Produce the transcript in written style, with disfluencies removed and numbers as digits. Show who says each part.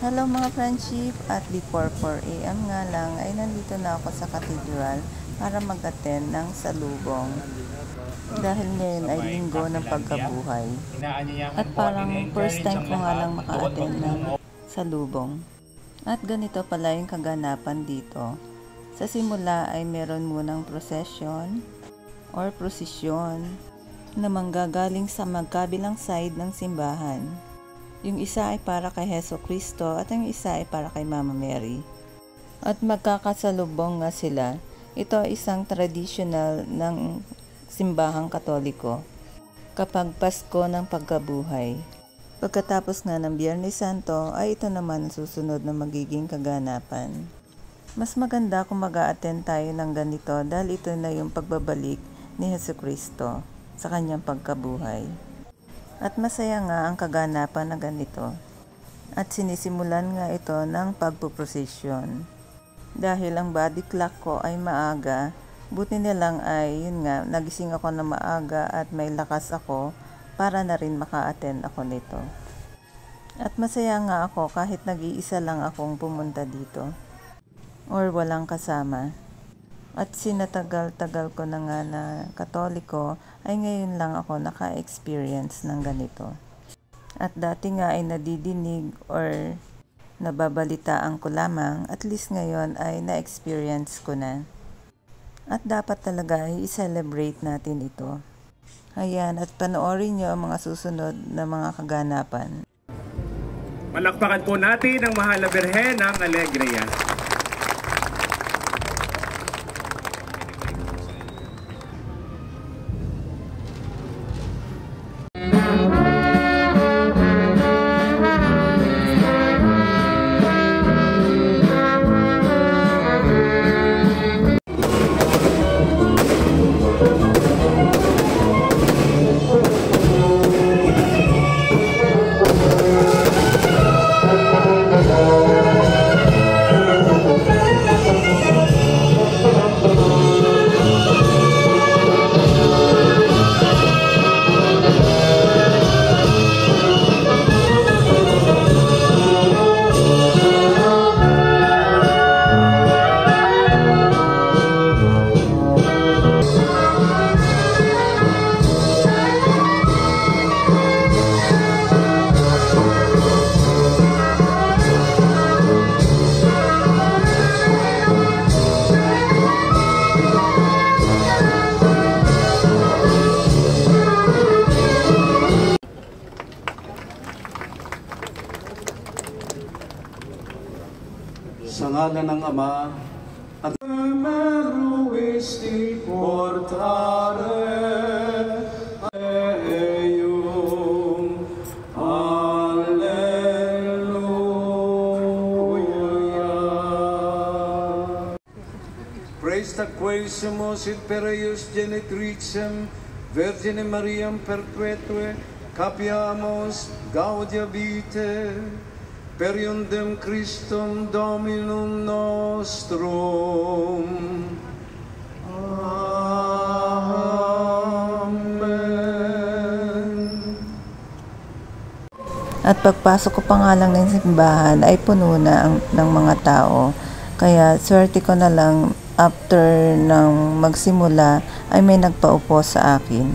Speaker 1: Hello mga friendship, at before 4 AM nga lang ay nandito na ako sa cathedral para mag-attend ng salubong. Dahil ngayon ay linggo ng pagkabuhay. At parang first time ko nga lang maka-attend ng salubong. At ganito pala yung kaganapan dito. Sa simula ay meron munang procession or prosesyon na manggagaling sa magkabilang side ng simbahan. Yung isa ay para kay Heso Kristo at yung isa ay para kay Mama Mary. At magkakasalubong nga sila. Ito ay isang traditional ng simbahang Katoliko kapag Pasko ng pagkabuhay. Pagkatapos nga ng Biyernes Santo ay ito naman ang susunod na magiging kaganapan. Mas maganda kung mag-a-attend tayo ng ganito dahil ito na yung pagbabalik ni Heso Kristo sa kanyang pagkabuhay. At masaya nga ang kaganapan na ganito. At sinisimulan nga ito ng pagpuprosesyon. Dahil ang body clock ko ay maaga, buti na lang ay yun nga, nagising ako na maaga at may lakas ako para na rin maka-attend ako nito. At masaya nga ako kahit nag-iisa lang akong pumunta dito. Or walang kasama. At sinatagal-tagal ko na nga na Katoliko ay ngayon lang ako naka-experience ng ganito. At dati nga ay nadidinig or nababalitaan ko lamang, at least ngayon ay na-experience ko na. At dapat talaga ay i-celebrate natin ito. Ayan, at panoorin nyo ang mga susunod na mga kaganapan.
Speaker 2: Palakpakan po natin ang Mahal na Birhen ng Alegria.
Speaker 3: Sa ngalan ng Ama at Maruisti portare Eum Alleluia. Praise the quaesimus et pereius genitricem Virgine Mariam perpetue capiamus gaudia vitae per iundem Christum Dominum nostrum. Amen.
Speaker 1: At pagpasok ko pa nga lang ng simbahan ay puno na ng mga tao. Kaya swerte ko na lang after ng magsimula ay may nagpaupo sa akin.